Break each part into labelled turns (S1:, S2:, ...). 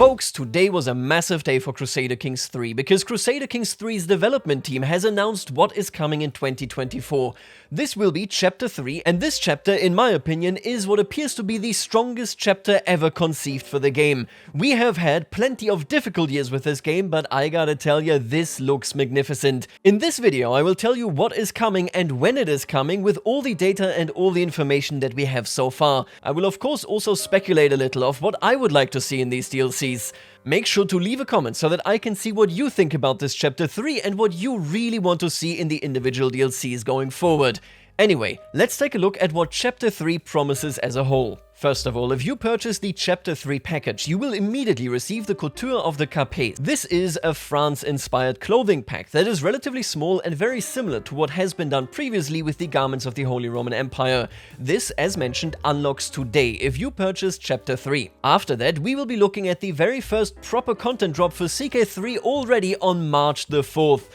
S1: Folks, today was a massive day for Crusader Kings III because Crusader Kings III's development team has announced what is coming in 2024. This will be Chapter 3, and this chapter, in my opinion, is what appears to be the strongest chapter ever conceived for the game. We have had plenty of difficult years with this game, but I gotta tell you, this looks magnificent. In this video, I will tell you what is coming and when it is coming with all the data and all the information that we have so far. I will of course also speculate a little of what I would like to see in these DLCs. Make sure to leave a comment so that I can see what you think about this Chapter 3 and what you really want to see in the individual DLCs going forward. Anyway, let's take a look at what Chapter 3 promises as a whole. First of all, if you purchase the Chapter 3 package, you will immediately receive the Couture of the Capet. This is a France-inspired clothing pack that is relatively small and very similar to what has been done previously with the garments of the Holy Roman Empire. This, as mentioned, unlocks today if you purchase Chapter 3. After that, we will be looking at the very first proper content drop for CK3 already on March the 4th.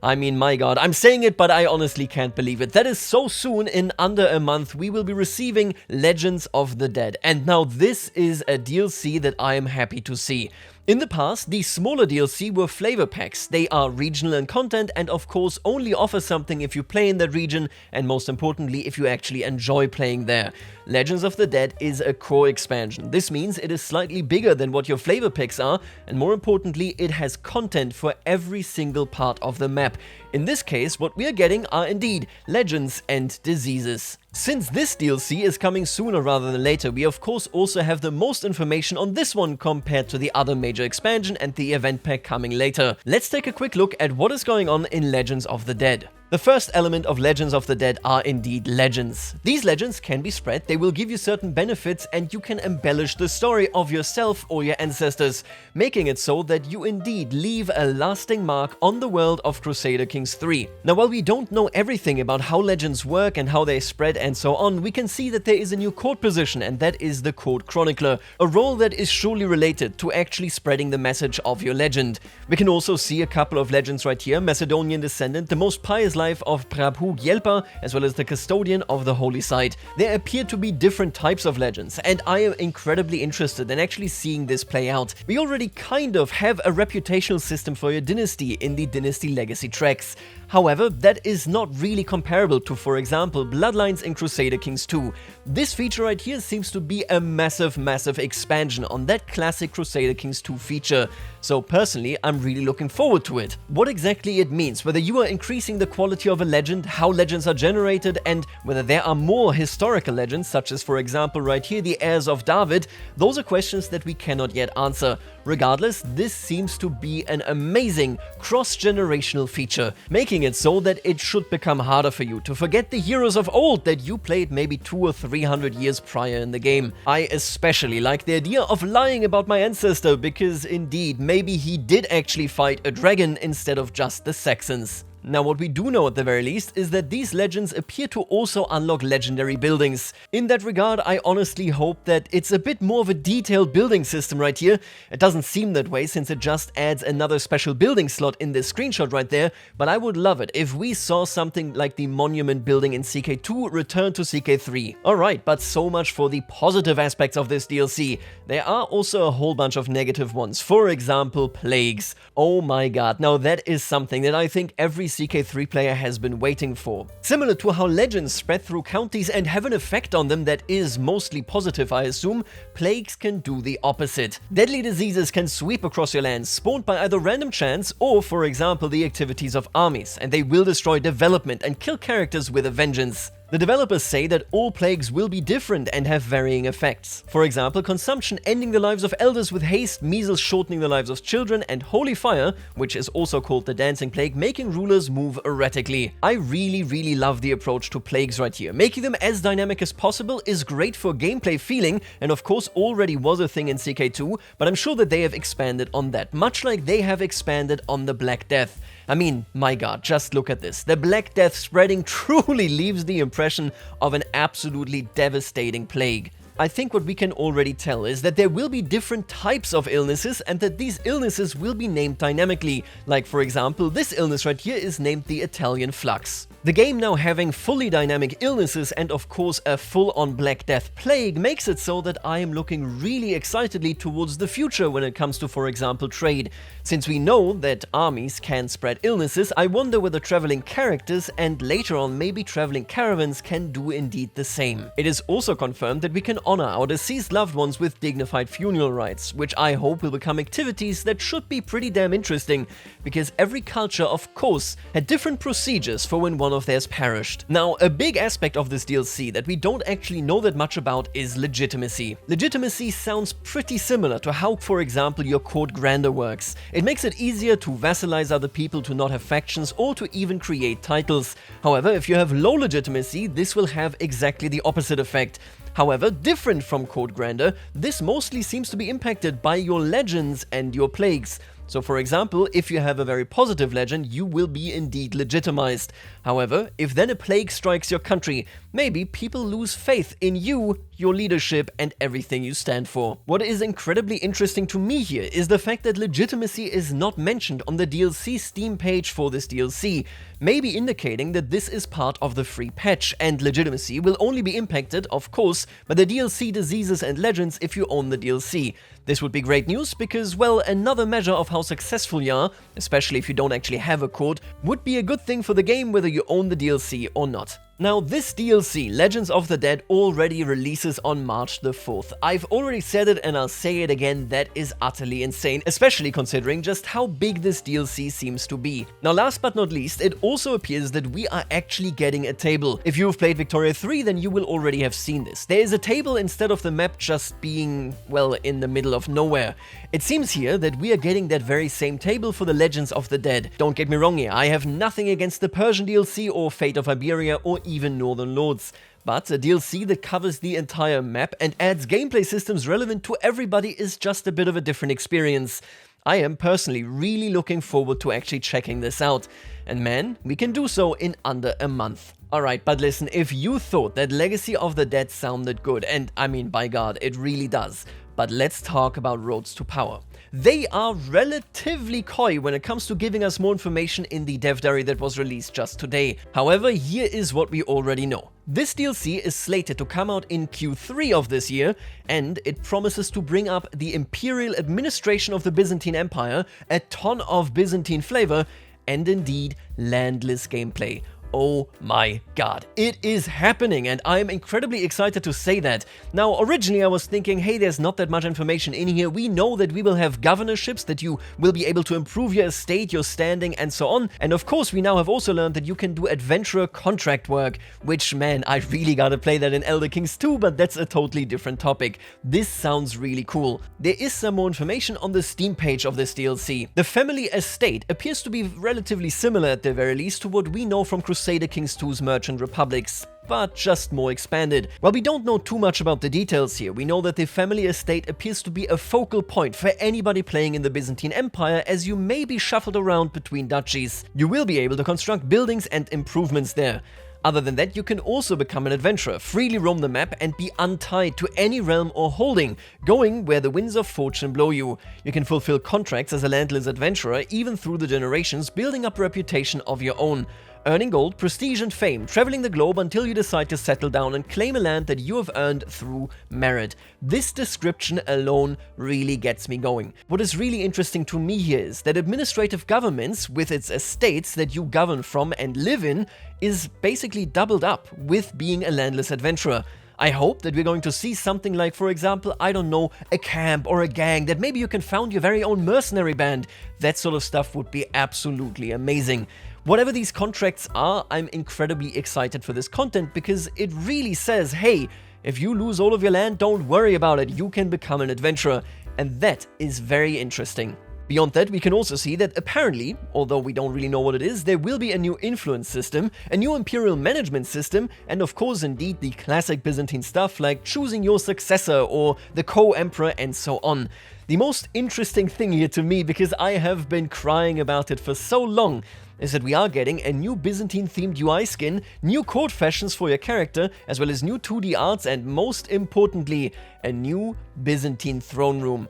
S1: I mean, my god, I'm saying it, but I honestly can't believe it. That is so soon. In under a month, we will be receiving Legends of the Dead. And now this is a DLC that I am happy to see. In the past, the smaller DLC were flavor packs. They are regional in content and of course only offer something if you play in that region and most importantly if you actually enjoy playing there. Legends of the Dead is a core expansion. This means it is slightly bigger than what your flavor packs are, and more importantly it has content for every single part of the map. In this case, what we are getting are indeed legends and diseases. Since this DLC is coming sooner rather than later, we of course also have the most information on this one compared to the other major expansion and the event pack coming later. Let's take a quick look at what is going on in Legends of the Dead. The first element of Legends of the Dead are indeed legends. These legends can be spread, they will give you certain benefits and you can embellish the story of yourself or your ancestors, making it so that you indeed leave a lasting mark on the world of Crusader Kings III. Now, while we don't know everything about how legends work and how they spread and so on, we can see that there is a new court position, and that is the Court Chronicler, a role that is surely related to actually spreading the message of your legend. We can also see a couple of legends right here: Macedonian Descendant, the most pious life of Prabhu Gyelpa, as well as the Custodian of the Holy Site. There appear to be different types of legends, and I am incredibly interested in actually seeing this play out. We already kind of have a reputational system for your dynasty in the Dynasty Legacy tracks. However, that is not really comparable to, for example, Bloodlines in Crusader Kings II. This feature right here seems to be a massive expansion on that classic Crusader Kings II feature. So personally, I'm really looking forward to it. What exactly it means, whether you are increasing the quality of a legend, how legends are generated, and whether there are more historical legends, such as for example right here, the heirs of David, those are questions that we cannot yet answer. Regardless, this seems to be an amazing cross-generational feature, making it so that it should become harder for you to forget the heroes of old that you played maybe 200 or 300 years prior in the game. I especially like the idea of lying about my ancestor, because indeed, maybe he did actually fight a dragon instead of just the Saxons. Now, what we do know at the very least is that these legends appear to also unlock legendary buildings. In that regard, I honestly hope that it's a bit more of a detailed building system right here. It doesn't seem that way since it just adds another special building slot in this screenshot right there, but I would love it if we saw something like the monument building in CK2 return to CK3. Alright, but so much for the positive aspects of this DLC. There are also a whole bunch of negative ones. For example, plagues. Oh my god, now that is something that I think every CK3 player has been waiting for. Similar to how legends spread through counties and have an effect on them that is mostly positive, I assume, plagues can do the opposite. Deadly diseases can sweep across your lands, spawned by either random chance or, for example, the activities of armies, and they will destroy development and kill characters with a vengeance. The developers say that all plagues will be different and have varying effects. For example, consumption ending the lives of elders with haste, measles shortening the lives of children, and holy fire, which is also called the dancing plague, making rulers move erratically. I really love the approach to plagues right here. Making them as dynamic as possible is great for gameplay feeling, and of course already was a thing in CK2, but I'm sure that they have expanded on that, much like they have expanded on the Black Death. I mean, my god, just look at this. The Black Death spreading truly leaves the impression of an absolutely devastating plague. I think what we can already tell is that there will be different types of illnesses and that these illnesses will be named dynamically. Like, for example, this illness right here is named the Italian Flux. The game now having fully dynamic illnesses and of course a full-on Black Death plague makes it so that I am looking really excitedly towards the future when it comes to, for example, trade. Since we know that armies can spread illnesses, I wonder whether traveling characters and later on maybe traveling caravans can do indeed the same. It is also confirmed that we can honor our deceased loved ones with dignified funeral rites, which I hope will become activities that should be pretty damn interesting, because every culture of course had different procedures for when one of theirs perished. Now, a big aspect of this DLC that we don't actually know that much about is legitimacy. Legitimacy sounds pretty similar to how, for example, your court grandeur works. It makes it easier to vassalize other people, to not have factions, or to even create titles. However, if you have low legitimacy, this will have exactly the opposite effect. However, different from court grandeur, this mostly seems to be impacted by your legends and your plagues. So for example, if you have a very positive legend, you will be indeed legitimized. However, if then a plague strikes your country, maybe people lose faith in you, your leadership, and everything you stand for. What is incredibly interesting to me here is the fact that legitimacy is not mentioned on the DLC Steam page for this DLC, maybe indicating that this is part of the free patch, and legitimacy will only be impacted, of course, by the DLC diseases and legends if you own the DLC. This would be great news because, well, another measure of how successful you are, especially if you don't actually have a court, would be a good thing for the game whether you own the DLC or not. Now, this DLC, Legends of the Dead, already releases on March the 4th. I've already said it and I'll say it again, that is utterly insane, especially considering just how big this DLC seems to be. Now, last but not least, it also appears that we are actually getting a table. If you've played Victoria 3, then you will already have seen this. There is a table instead of the map just being, well, in the middle of nowhere. It seems here that we are getting that very same table for the Legends of the Dead. Don't get me wrong here, I have nothing against the Persian DLC or Fate of Iberia or even Northern Lords, but a DLC that covers the entire map and adds gameplay systems relevant to everybody is just a bit of a different experience. I am personally really looking forward to actually checking this out, and man, we can do so in under a month. Alright, but listen, if you thought that Legacy of the Dead sounded good, and I mean by God, it really does, but let's talk about Roads to Power. They are relatively coy when it comes to giving us more information in the dev diary that was released just today. However, here is what we already know. This DLC is slated to come out in Q3 of this year, and it promises to bring up the imperial administration of the Byzantine Empire, a ton of Byzantine flavor, and indeed landless gameplay. Oh my god, it is happening, and I'm incredibly excited to say that. Now, originally I was thinking, hey, there's not that much information in here. We know that we will have governorships, that you will be able to improve your estate, your standing, and so on. And of course, we now have also learned that you can do adventurer contract work, which, man, I really gotta play that in Elder Kings 2, but that's a totally different topic. This sounds really cool. There is some more information on the Steam page of this DLC. The family estate appears to be relatively similar at the very least to what we know from Crusader Kings II's Merchant Republics, but just more expanded. While we don't know too much about the details here, we know that the family estate appears to be a focal point for anybody playing in the Byzantine Empire, as you may be shuffled around between duchies. You will be able to construct buildings and improvements there. Other than that, you can also become an adventurer, freely roam the map and be untied to any realm or holding, going where the winds of fortune blow you. You can fulfill contracts as a landless adventurer even through the generations, building up a reputation of your own, earning gold, prestige and fame, traveling the globe until you decide to settle down and claim a land that you have earned through merit. This description alone really gets me going. What is really interesting to me here is that administrative governments, with its estates that you govern from and live in, is basically doubled up with being a landless adventurer. I hope that we're going to see something like, for example, I don't know, a camp or a gang, that maybe you can found your very own mercenary band. That sort of stuff would be absolutely amazing. Whatever these contracts are, I'm incredibly excited for this content because it really says, hey, if you lose all of your land, don't worry about it, you can become an adventurer. And that is very interesting. Beyond that, we can also see that apparently, although we don't really know what it is, there will be a new influence system, a new imperial management system, and of course indeed the classic Byzantine stuff like choosing your successor or the co-emperor and so on. The most interesting thing here to me, because I have been crying about it for so long, is that we are getting a new Byzantine-themed UI skin, new court fashions for your character, as well as new 2D arts, and most importantly, a new Byzantine throne room.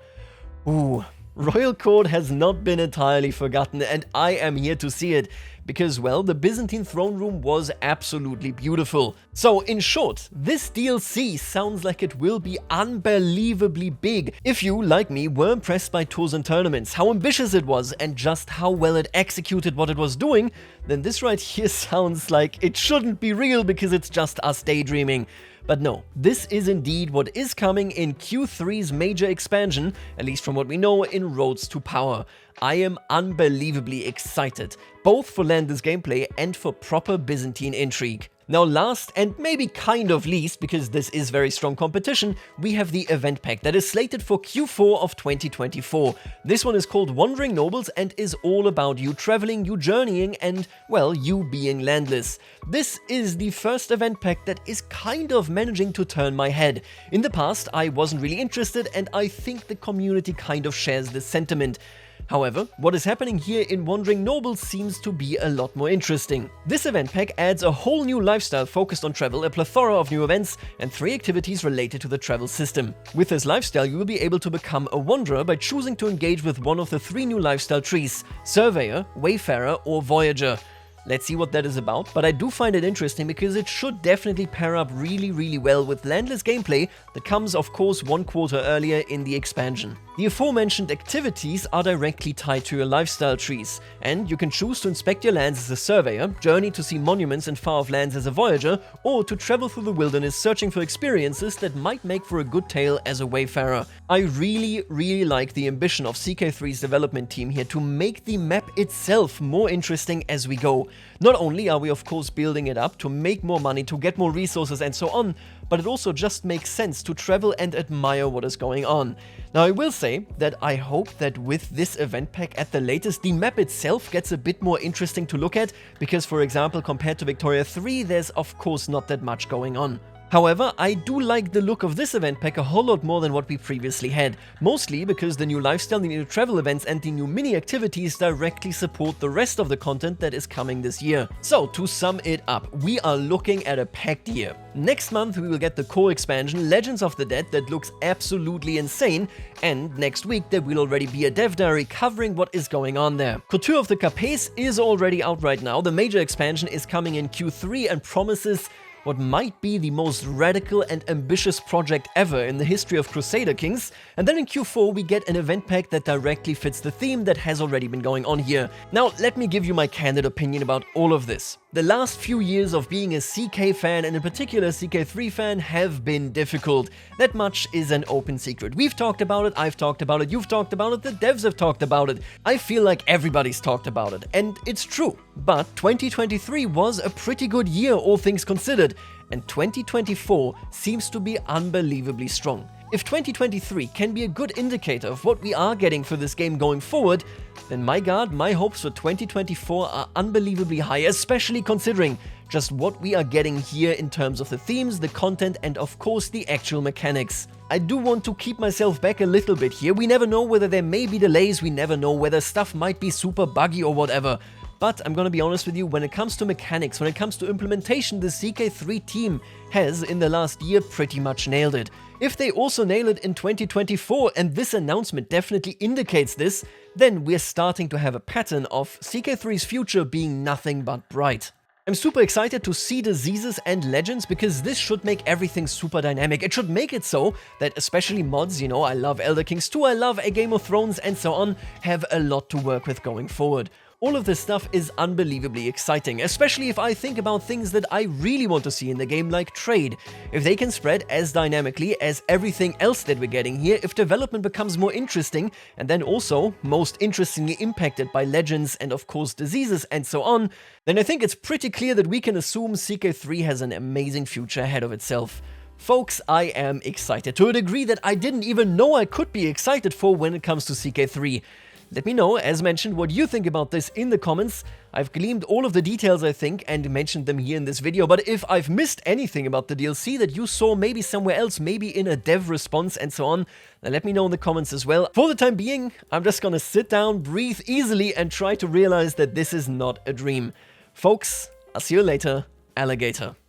S1: Ooh, Royal Court has not been entirely forgotten, and I am here to see it, because, well, the Byzantine throne room was absolutely beautiful. So, in short, this DLC sounds like it will be unbelievably big. If you, like me, were impressed by tours and tournaments, how ambitious it was, and just how well it executed what it was doing, then this right here sounds like it shouldn't be real because it's just us daydreaming. But no, this is indeed what is coming in Q3's major expansion, at least from what we know in Roads to Power. I am unbelievably excited, both for Landless gameplay and for proper Byzantine intrigue. Now last and maybe kind of least, because this is very strong competition, we have the event pack that is slated for Q4 of 2024. This one is called Wandering Nobles and is all about you traveling, you journeying, and, well, you being landless. This is the first event pack that is kind of managing to turn my head. In the past, I wasn't really interested, and I think the community kind of shares this sentiment. However, what is happening here in Wandering Nobles seems to be a lot more interesting. This event pack adds a whole new lifestyle focused on travel, a plethora of new events, and 3 activities related to the travel system. With this lifestyle, you will be able to become a wanderer by choosing to engage with one of the 3 new lifestyle trees: Surveyor, Wayfarer, or Voyager. Let's see what that is about, but I do find it interesting because it should definitely pair up really well with Landless gameplay that comes, of course, 1 quarter earlier in the expansion. The aforementioned activities are directly tied to your lifestyle trees, and you can choose to inspect your lands as a surveyor, journey to see monuments and far-off lands as a voyager, or to travel through the wilderness searching for experiences that might make for a good tale as a wayfarer. I really like the ambition of CK3's development team here to make the map itself more interesting as we go. Not only are we of course building it up to make more money, to get more resources and so on, but it also just makes sense to travel and admire what is going on. Now I will say that I hope that with this event pack at the latest, the map itself gets a bit more interesting to look at, because for example compared to Victoria 3 there's of course not that much going on. However, I do like the look of this event pack a whole lot more than what we previously had, mostly because the new lifestyle, the new travel events and the new mini activities directly support the rest of the content that is coming this year. So to sum it up, we are looking at a packed year. Next month we will get the core expansion Legends of the Dead that looks absolutely insane, and next week there will already be a dev diary covering what is going on there. Couture of the Capes is already out right now. The major expansion is coming in Q3 and promises what might be the most radical and ambitious project ever in the history of Crusader Kings, and then in Q4 we get an event pack that directly fits the theme that has already been going on here. Now let me give you my candid opinion about all of this. The last few years of being a CK fan, and in particular CK3 fan, have been difficult. That much is an open secret. We've talked about it, I've talked about it, you've talked about it, the devs have talked about it. I feel like everybody's talked about it, and it's true. But 2023 was a pretty good year, all things considered, and 2024 seems to be unbelievably strong. If 2023 can be a good indicator of what we are getting for this game going forward, then my god, my hopes for 2024 are unbelievably high, especially considering just what we are getting here in terms of the themes, the content, and of course the actual mechanics. I do want to keep myself back a little bit here. We never know whether there may be delays, we never know whether stuff might be super buggy or whatever. But I'm gonna be honest with you, when it comes to mechanics, when it comes to implementation, the CK3 team has, in the last year, pretty much nailed it. If they also nail it in 2024, and this announcement definitely indicates this, then we're starting to have a pattern of CK3's future being nothing but bright. I'm super excited to see diseases and legends because this should make everything super dynamic. It should make it so that especially mods, you know, I love Elder Kings 2, I love A Game of Thrones and so on, have a lot to work with going forward. All of this stuff is unbelievably exciting, especially if I think about things that I really want to see in the game, like trade. If they can spread as dynamically as everything else that we're getting here, if development becomes more interesting, and then also most interestingly impacted by legends and of course diseases and so on, then I think it's pretty clear that we can assume CK3 has an amazing future ahead of itself. Folks, I am excited to a degree that I didn't even know I could be excited for when it comes to CK3. Let me know, as mentioned, what you think about this in the comments. I've gleaned all of the details, I think, and mentioned them here in this video, but if I've missed anything about the DLC that you saw maybe somewhere else, maybe in a dev response and so on, then let me know in the comments as well. For the time being, I'm just gonna sit down, breathe easily, and try to realize that this is not a dream. Folks, I'll see you later, alligator.